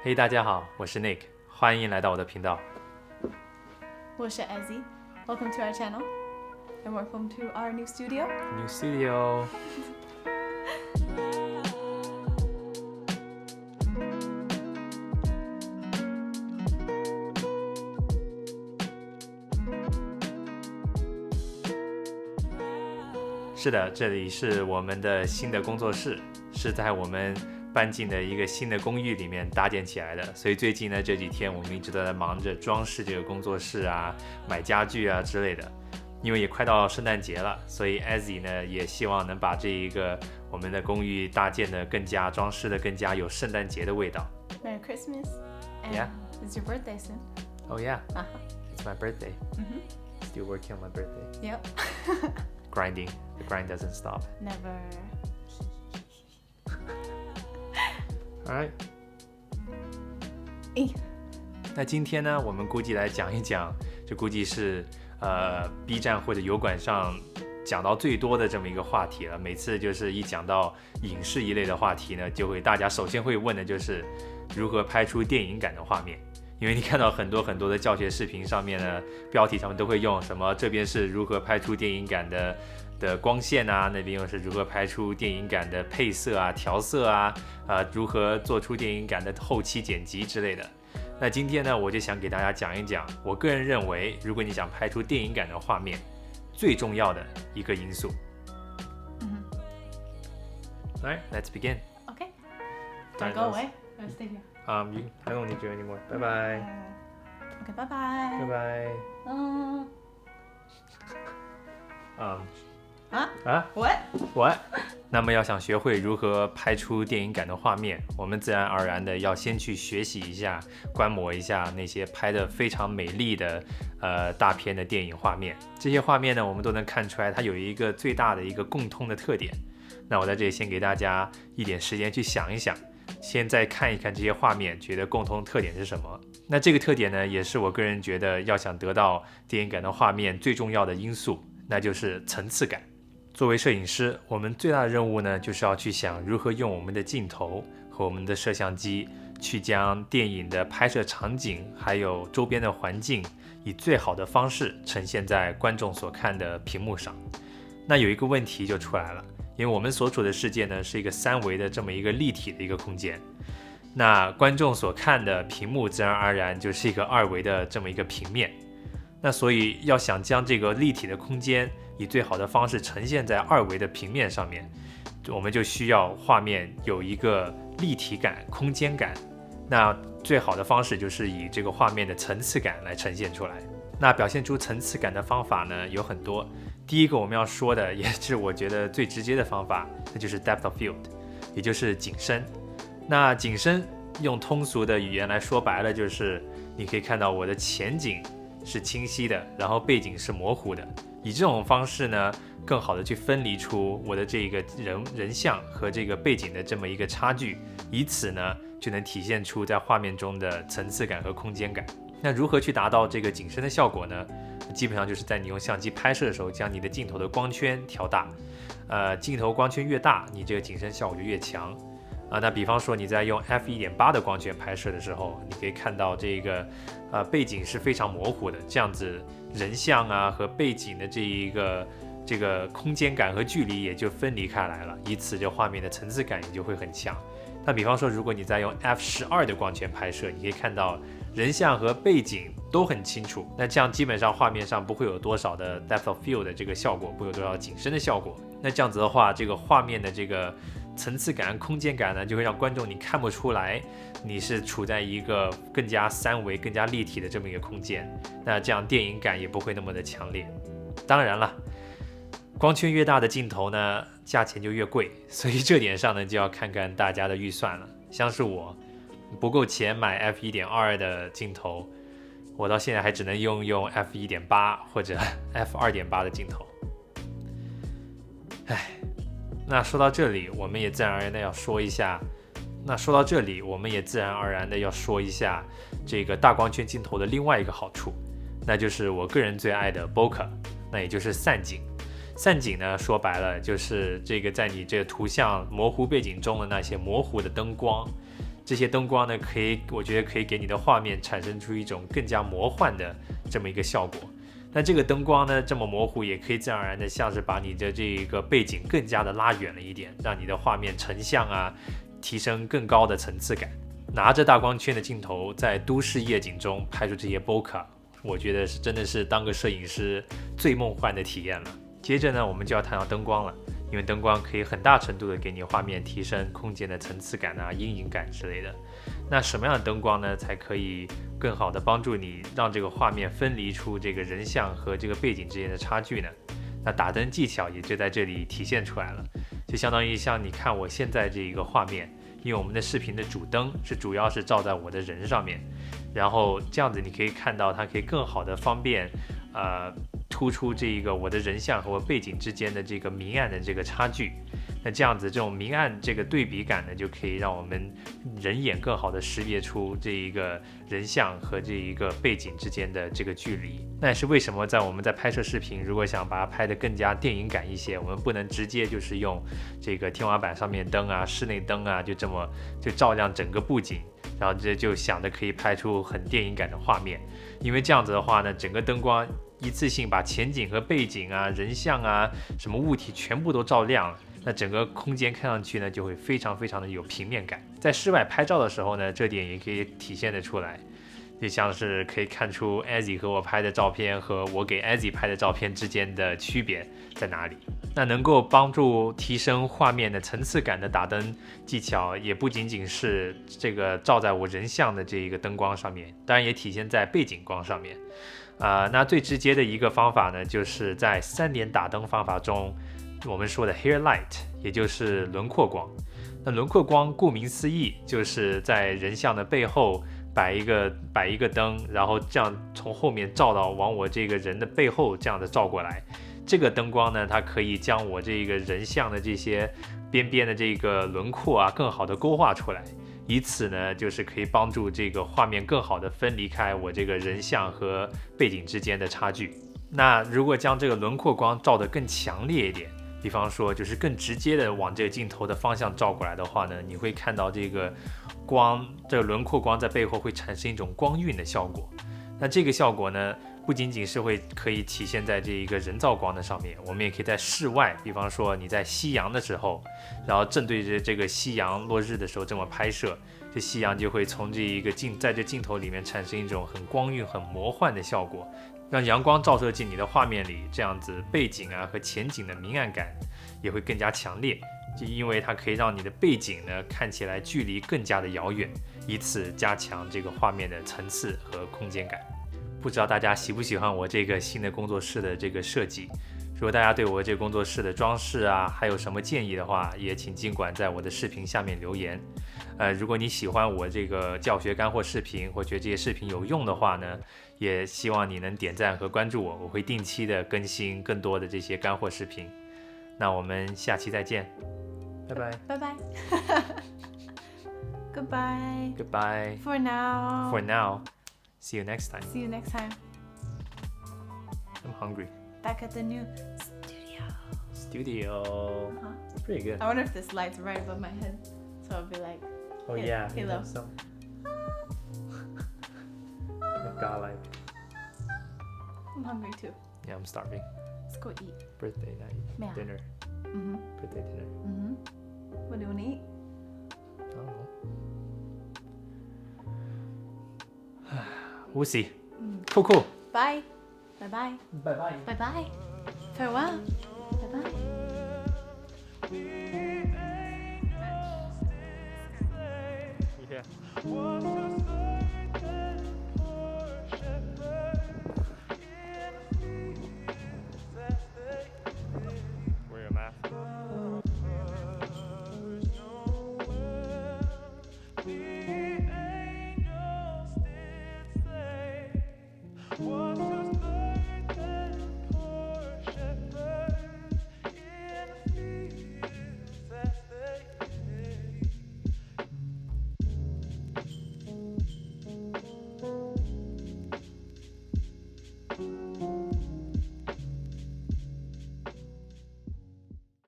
嘿，大家好，我是 Nick， 欢迎来到我的频道。我是 Ezzy. Welcome to our channel and welcome to our new studio. New studio。是的，这里是我们的新的工作室，是在我们搬进的一个新的公寓里面搭建起来的，所以最近呢这几天我们一直都在忙着装饰这个工作室啊，买家具啊之类的。因为也快到圣诞节了，所以 Ezzy 呢也希望能把这一个我们的公寓搭建的更加装饰的更加有圣诞节的味道。Merry Christmas. And Yeah. It's your birthday soon. Oh yeah, Uh-huh. it's my birthday. Mm-hmm. Still working on my birthday. Yep. Grinding. The grind doesn't stop. Never. Alright. 诶，那今天呢，我们估计来讲一讲，就估计是B 站或者油管上讲到最多的这么一个话题了。每次就是一讲到影视一类的话题呢，就会大家首先会问的就是如何拍出电影感的画面。因为你看到很多的教学视频上面呢，标题上面都会用什么这边是如何拍出电影感的光线啊，那边又是如何拍出电影感的配色啊、调色啊，如何做出电影感的后期剪辑之类的。那今天呢，我就想给大家讲一讲，我个人认为，如果你想拍出电影感的画面，最重要的一个因素。Alright, let's begin. Okay. Alright, Don't go let's- away. I'll stay here. I don't need you anymore. Bye bye. Okay, bye bye. Bye bye. What? What? 那么要想学会如何拍出电影感的画面，我们自然而然的要先去学习一下、观摩一下那些拍得非常美丽的大片的电影画面。这些画面呢，我们都能看出来它有一个最大的一个共通的特点。那我在这里先给大家一点时间去想一想，先再看一看这些画面，觉得共同特点是什么。那这个特点呢，也是我个人觉得要想得到电影感的画面最重要的因素，那就是层次感。作为摄影师，我们最大的任务呢，就是要去想如何用我们的镜头和我们的摄像机，去将电影的拍摄场景还有周边的环境，以最好的方式呈现在观众所看的屏幕上。那有一个问题就出来了，因为我们所处的世界呢，是一个3维的这么一个立体的一个空间，那观众所看的屏幕自然而然就是一个2维的这么一个平面。那所以要想将这个立体的空间以最好的方式呈现在2维的平面上面，我们就需要画面有一个立体感、空间感。那最好的方式就是以这个画面的层次感来呈现出来。那表现出层次感的方法呢有很多。第一个我们要说的，也是我觉得最直接的方法，那就是 depth of field， 也就是景深。那景深用通俗的语言来说白了，就是你可以看到我的前景是清晰的，然后背景是模糊的。以这种方式呢，更好的去分离出我的这个人像和这个背景的这么一个差距，以此呢就能体现出在画面中的层次感和空间感。那如何去达到这个景深的效果呢？基本上就是在你用相机拍摄的时候，将你的镜头的光圈调大，镜头光圈越大，你这个景深效果就越强。那比方说你在用 f1.8 的光圈拍摄的时候，你可以看到这个背景是非常模糊的，这样子人像啊和背景的这个空间感和距离也就分离开来了，以此这画面的层次感也就会很强。那比方说如果你在用 f12 的光圈拍摄，你可以看到人像和背景都很清楚，那这样基本上画面上不会有多少的 depth of field 的这个效果，不会有多少景深的效果。那这样子的话，这个画面的这个层次感、空间感呢，就会让观众你看不出来你是处在一个更加3维、更加立体的这么一个空间。那这样电影感也不会那么的强烈。当然了，光圈越大的镜头呢，价钱就越贵，所以这点上呢，就要看看大家的预算了。像是我不够钱买 f1.2 的镜头，我到现在还只能用 f1.8 或者 f2.8 的镜头。那说到这里，我们也自然而然的要说一下，这个大光圈镜头的另外一个好处，那就是我个人最爱的 bokeh， 那也就是散景。散景呢，说白了就是这个在你这个图像模糊背景中的那些模糊的灯光，这些灯光呢，我觉得可以给你的画面产生出一种更加魔幻的这么一个效果。那这个灯光呢，这么模糊，也可以自然而然的像是把你的这一个背景更加的拉远了一点，让你的画面成像啊，提升更高的层次感。拿着大光圈的镜头，在都市夜景中拍出这些 bokeh， 我觉得真的是当个摄影师最梦幻的体验了。接着呢，我们就要谈到灯光了。因为灯光可以很大程度的给你画面提升空间的层次感啊、阴影感之类的。那什么样的灯光呢，才可以更好的帮助你让这个画面分离出这个人像和这个背景之间的差距呢？那打灯技巧也就在这里体现出来了，就相当于像你看我现在这一个画面，因为我们的视频的主灯主要是照在我的人上面，然后这样子你可以看到它可以更好的方便突出这一个我的人像和我背景之间的这个明暗的这个差距。那这样子这种明暗这个对比感呢，就可以让我们人眼更好的识别出这一个人像和这一个背景之间的这个距离。那也是为什么我们在拍摄视频，如果想把它拍得更加电影感一些，我们不能直接就是用这个天花板上面灯啊、室内灯啊，就照亮整个布景，然后就想着可以拍出很电影感的画面。因为这样子的话呢，整个灯光一次性把前景和背景啊、人像啊、什么物体全部都照亮了，那整个空间看上去呢就会非常非常的有平面感。在室外拍照的时候呢，这点也可以体现得出来，就像是可以看出 Azzy 和我拍的照片和我给 Azzy 拍的照片之间的区别在哪里。那能够帮助提升画面的层次感的打灯技巧，也不仅仅是这个照在我人像的这一个灯光上面，当然也体现在背景光上面。那最直接的一个方法呢，就是在3点打灯方法中，我们说的 hair light， 也就是轮廓光。那轮廓光顾名思义，就是在人像的背后摆一个灯，然后这样从后面照到往我这个人的背后这样的照过来。这个灯光呢，它可以将我这个人像的这些边边的这个轮廓啊，更好的勾画出来，以此呢，就是可以帮助这个画面更好的分离开我这个人像和背景之间的差距。那如果将这个轮廓光照得更强烈一点，比方说就是更直接的往这个镜头的方向照过来的话呢，你会看到这个轮廓光在背后会产生一种光晕的效果。那这个效果呢，不仅仅是可以体现在这一个人造光的上面，我们也可以在室外，比方说你在夕阳的时候，然后正对着这个夕阳落日的时候这么拍摄，这夕阳就会从在这镜头里面产生一种很光晕、很魔幻的效果，让阳光照射进你的画面里，这样子背景啊和前景的明暗感也会更加强烈，就因为它可以让你的背景呢看起来距离更加的遥远，以此加强这个画面的层次和空间感。不知道大家喜不喜欢我这个新的工作室的这个设计？如果大家对我这个工作室的装饰啊，还有什么建议的话，也请尽管在我的视频下面留言。如果你喜欢我这个教学干货视频，或觉得这些视频有用的话呢，也希望你能点赞和关注我，我会定期的更新更多的这些干货视频。那我们下期再见，拜拜。Bye bye. Goodbye. Goodbye. For now. For now. See you next time. See you next time. I'm hungry. Back at the new studio. Pretty good. I wonder if this light's right above my head. So I'll be like, Oh yeah. Hello. Some. Godlike. I'm hungry too. Yeah, I'm starving. Let's go eat. Birthday night. Yeah. Dinner. Mm-hmm. Birthday dinner. Mm-hmm. What do you want to eat? I don't know. We'll see. Cool. Bye. Bye-bye. Bye-bye. Bye-bye. Farewell. Bye-bye. Yeah.